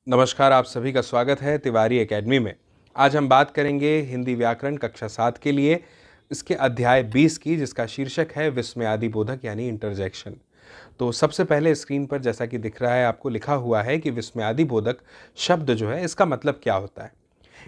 नमस्कार, आप सभी का स्वागत है तिवारी एकेडमी में। आज हम बात करेंगे हिंदी व्याकरण कक्षा 7 के लिए इसके अध्याय 20 की, जिसका शीर्षक है विस्मयादि बोधक यानी इंटरजेक्शन। तो सबसे पहले स्क्रीन पर जैसा कि दिख रहा है आपको लिखा हुआ है कि विस्मयादि बोधक शब्द जो है इसका मतलब क्या होता है।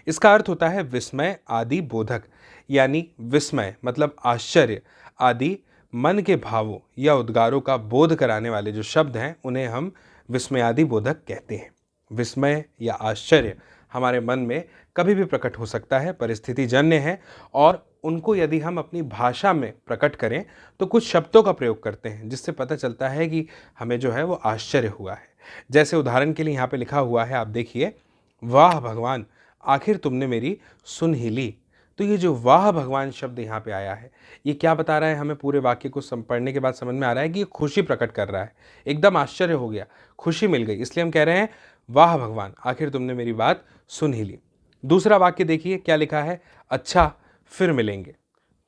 इसका अर्थ होता है विस्मय आदि बोधक, यानी विस्मय मतलब आश्चर्य आदि मन के भावों या उद्गारों का बोध कराने वाले जो शब्द हैं उन्हें हम विस्मयादि बोधक कहते हैं। विस्मय या आश्चर्य हमारे मन में कभी भी प्रकट हो सकता है, परिस्थिति जन्य है, और उनको यदि हम अपनी भाषा में प्रकट करें तो कुछ शब्दों का प्रयोग करते हैं जिससे पता चलता है कि हमें जो है वो आश्चर्य हुआ है। जैसे उदाहरण के लिए यहाँ पे लिखा हुआ है, आप देखिए, वाह भगवान, आखिर तुमने मेरी सुन ही ली। तो ये जो वाह भगवान शब्द यहाँ पे आया है, ये क्या बता रहा है हमें? पूरे वाक्य को पढ़ने के बाद समझ में आ रहा है कि ये खुशी प्रकट कर रहा है। एकदम आश्चर्य हो गया, खुशी मिल गई, इसलिए हम कह रहे हैं वाह भगवान, आखिर तुमने मेरी बात सुन ही ली। दूसरा वाक्य देखिए क्या लिखा है, अच्छा फिर मिलेंगे।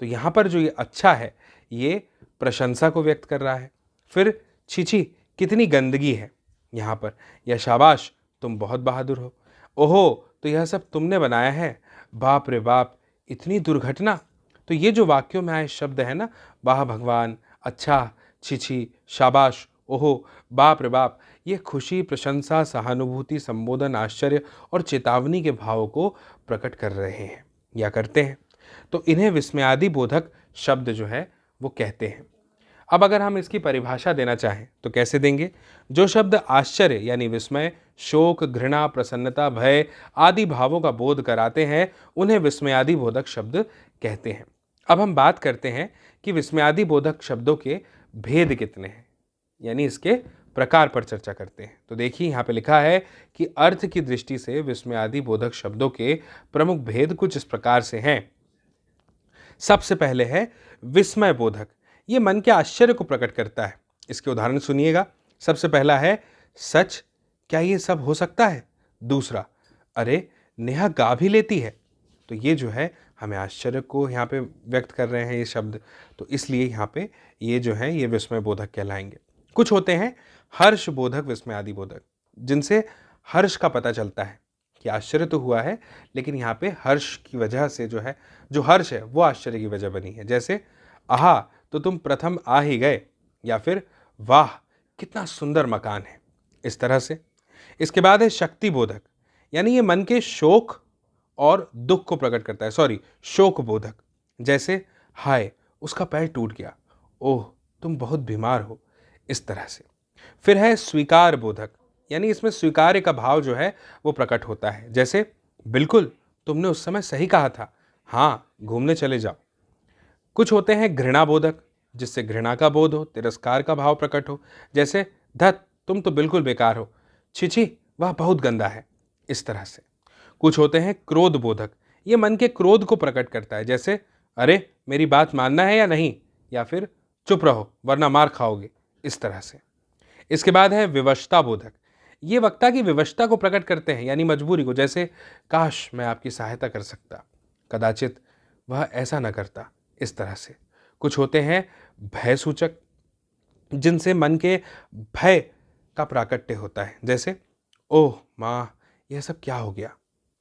तो यहाँ पर जो ये अच्छा है ये प्रशंसा को व्यक्त कर रहा है। फिर छीछी कितनी गंदगी है यहाँ पर, या शाबाश तुम बहुत बहादुर हो। ओहो, तो यह सब तुमने बनाया है, बाप रे बाप इतनी दुर्घटना। तो ये जो वाक्यों में आए शब्द है ना, वाह भगवान, अच्छा, छीछी, शाबाश, ओहो, बाप रे बाप, ये खुशी, प्रशंसा, सहानुभूति, संबोधन, आश्चर्य और चेतावनी के भावों को प्रकट कर रहे हैं या करते हैं। तो इन्हें विस्मयादि बोधक शब्द जो है वो कहते हैं। अब अगर हम इसकी परिभाषा देना चाहें तो कैसे देंगे? जो शब्द आश्चर्य यानी विस्मय, शोक, घृणा, प्रसन्नता, भय आदि भावों का बोध कराते हैं उन्हें विस्मयादि बोधक शब्द कहते हैं। अब हम बात करते हैं कि विस्मयादि बोधक शब्दों के भेद कितने हैं, यानी इसके प्रकार पर चर्चा करते हैं। तो देखिए यहाँ पे लिखा है कि अर्थ की दृष्टि से विस्मयादि बोधक शब्दों के प्रमुख भेद कुछ इस प्रकार से हैं। सबसे पहले है विस्मय बोधक, ये मन के आश्चर्य को प्रकट करता है। इसके उदाहरण सुनिएगा। सबसे पहला है सच, क्या ये सब हो सकता है? दूसरा, अरे नेहा गा भी लेती है। तो ये जो है हमें आश्चर्य को यहाँ पे व्यक्त कर रहे हैं ये शब्द, तो इसलिए यहाँ पे ये जो है ये विस्मय बोधक कहलाएंगे। कुछ होते हैं हर्ष बोधक विस्मयादि बोधक, जिनसे हर्ष का पता चलता है कि आश्चर्य तो हुआ है, लेकिन यहाँ पे हर्ष की वजह से जो है, जो हर्ष है वो आश्चर्य की वजह बनी है। जैसे आहा, तो तुम प्रथम आ ही गए, या फिर वाह कितना सुंदर मकान है, इस तरह से। इसके बाद है शक्ति बोधक, यानी ये मन के शोक और दुख को प्रकट करता है। शोक बोधक, जैसे हाय उसका पैर टूट गया, ओह तुम बहुत बीमार हो, इस तरह से। फिर है स्वीकार बोधक, यानी इसमें स्वीकार्य का भाव जो है वो प्रकट होता है। जैसे बिल्कुल तुमने उस समय सही कहा था, हाँ घूमने चले जाओ। कुछ होते हैं घृणा बोधक, जिससे घृणा का बोध हो, तिरस्कार का भाव प्रकट हो। जैसे धत तुम तो बिल्कुल बेकार हो, छिछी वह बहुत गंदा है, इस तरह से। कुछ होते हैं क्रोध बोधक, ये मन के क्रोध को प्रकट करता है। जैसे अरे मेरी बात मानना है या नहीं, या फिर चुप रहो वरना मार खाओगे, इस तरह से। इसके बाद है विवशता बोधक, ये वक्ता की विवशता को प्रकट करते हैं, यानी मजबूरी को। जैसे काश मैं आपकी सहायता कर सकता, कदाचित वह ऐसा न करता, इस तरह से। कुछ होते हैं भय सूचक, जिनसे मन के भय का प्राकट्य होता है। जैसे ओह माँ, यह सब क्या हो गया,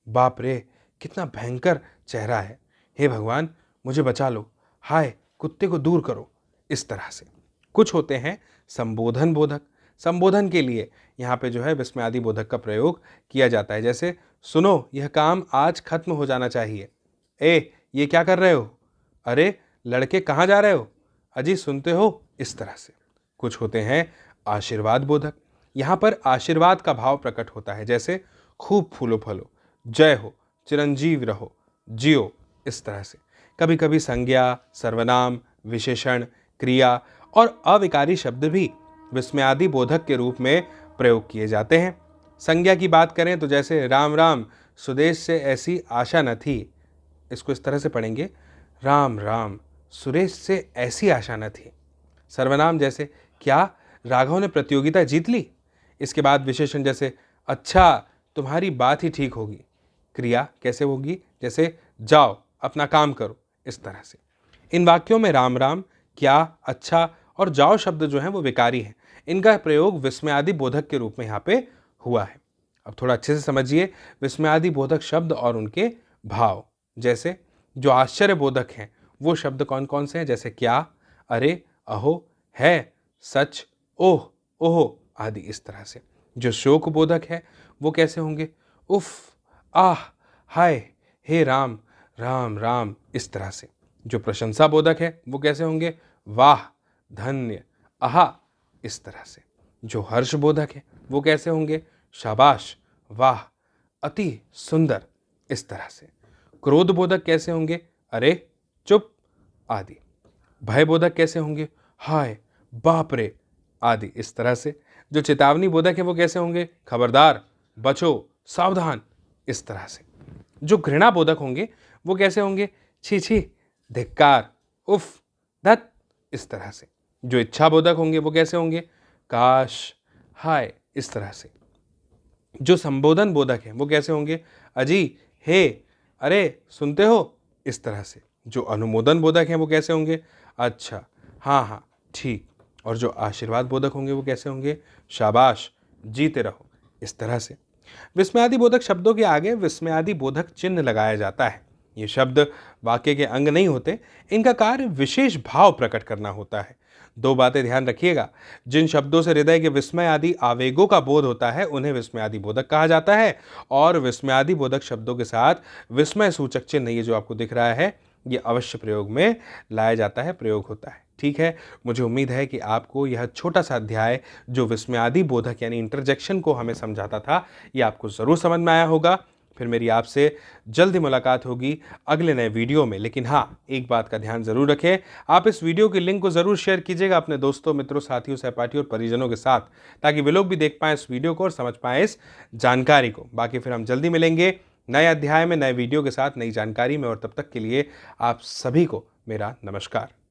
बाप रे कितना भयंकर चेहरा है, हे भगवान मुझे बचा लो, हाय कुत्ते को दूर करो, इस तरह से। कुछ होते हैं संबोधन बोधक, संबोधन के लिए यहाँ पे जो है विस्मयादि बोधक का प्रयोग किया जाता है। जैसे सुनो यह काम आज खत्म हो जाना चाहिए, ए ये क्या कर रहे हो, अरे लड़के कहाँ जा रहे हो, अजी सुनते हो, इस तरह से। कुछ होते हैं आशीर्वाद बोधक, यहाँ पर आशीर्वाद का भाव प्रकट होता है। जैसे खूब फूलो फलो, जय हो, चिरंजीव रहो, जियो, इस तरह से। कभी कभी संज्ञा, सर्वनाम, विशेषण, क्रिया और अविकारी शब्द भी विस्मयादि बोधक के रूप में प्रयोग किए जाते हैं। संज्ञा की बात करें तो जैसे राम राम, सुदेश से ऐसी आशा न थी, इसको इस तरह से पढ़ेंगे, राम राम, सुरेश से ऐसी आशा न थी। सर्वनाम जैसे क्या राघव ने प्रतियोगिता जीत ली। इसके बाद विशेषण जैसे अच्छा तुम्हारी बात ही ठीक होगी। क्रिया कैसे होगी, जैसे जाओ अपना काम करो, इस तरह से। इन वाक्यों में राम राम, क्या, अच्छा और जाओ शब्द जो हैं वो विकारी हैं। इनका प्रयोग विस्मयादि बोधक के रूप में यहाँ पे हुआ है। अब थोड़ा अच्छे से समझिए विस्मयादि बोधक शब्द और उनके भाव। जैसे जो आश्चर्य बोधक हैं वो शब्द कौन कौन से हैं, जैसे क्या, अरे, अहो, है, सच, ओह, ओहो आदि इस तरह से। जो शोक बोधक है वो कैसे होंगे, उफ, आह, हाय, हे राम, राम राम इस तरह से। जो प्रशंसा बोधक है वो कैसे होंगे, वाह, धन्य, आहा इस तरह से। जो हर्ष बोधक है वो कैसे होंगे, शाबाश, वाह, अति सुंदर इस तरह से। क्रोध बोधक कैसे होंगे, अरे, चुप आदि। भय बोधक कैसे होंगे, हाय, बाप रे आदि इस तरह से। जो चेतावनी बोधक है वो कैसे होंगे, खबरदार, बचो, सावधान इस तरह से। जो घृणा बोधक होंगे वो कैसे होंगे, छी छी, धिक्कार, उफ, धत इस तरह से। जो इच्छा बोधक होंगे वो कैसे होंगे, काश, हाय इस तरह से। जो संबोधन बोधक है वो कैसे होंगे, अजी, हे, अरे, सुनते हो इस तरह से। जो अनुमोदन बोधक हैं वो कैसे होंगे, अच्छा, हाँ हाँ, ठीक। और जो आशीर्वाद बोधक होंगे वो कैसे होंगे, शाबाश, जीते रहो इस तरह से। विस्मयादि बोधक शब्दों के आगे विस्मयादि बोधक चिन्ह लगाया जाता है। ये शब्द वाक्य के अंग नहीं होते, इनका कार्य विशेष भाव प्रकट करना होता है। दो बातें ध्यान रखिएगा, जिन शब्दों से हृदय के विस्मय आदि आवेगों का बोध होता है उन्हें विस्मयादि बोधक कहा जाता है, और विस्मयादि बोधक शब्दों के साथ विस्मय सूचक चिन्ह, ये जो आपको दिख रहा है, ये अवश्य प्रयोग में लाया जाता है, प्रयोग होता है। ठीक है, मुझे उम्मीद है कि आपको यह छोटा सा अध्याय जो विस्मयादि बोधक यानी इंटरजेक्शन को हमें समझाता था, ये आपको ज़रूर समझ में आया होगा। फिर मेरी आपसे जल्दी मुलाकात होगी अगले नए वीडियो में। लेकिन हाँ, एक बात का ध्यान जरूर रखें, आप इस वीडियो की लिंक को जरूर शेयर कीजिएगा अपने दोस्तों, मित्रों, साथियों, सहपाठियों और परिजनों के साथ, ताकि वे लोग भी देख पाएं इस वीडियो को और समझ पाएं इस जानकारी को। बाकी फिर हम जल्दी मिलेंगे नए अध्याय में, नए वीडियो के साथ, नई जानकारी में, और तब तक के लिए आप सभी को मेरा नमस्कार।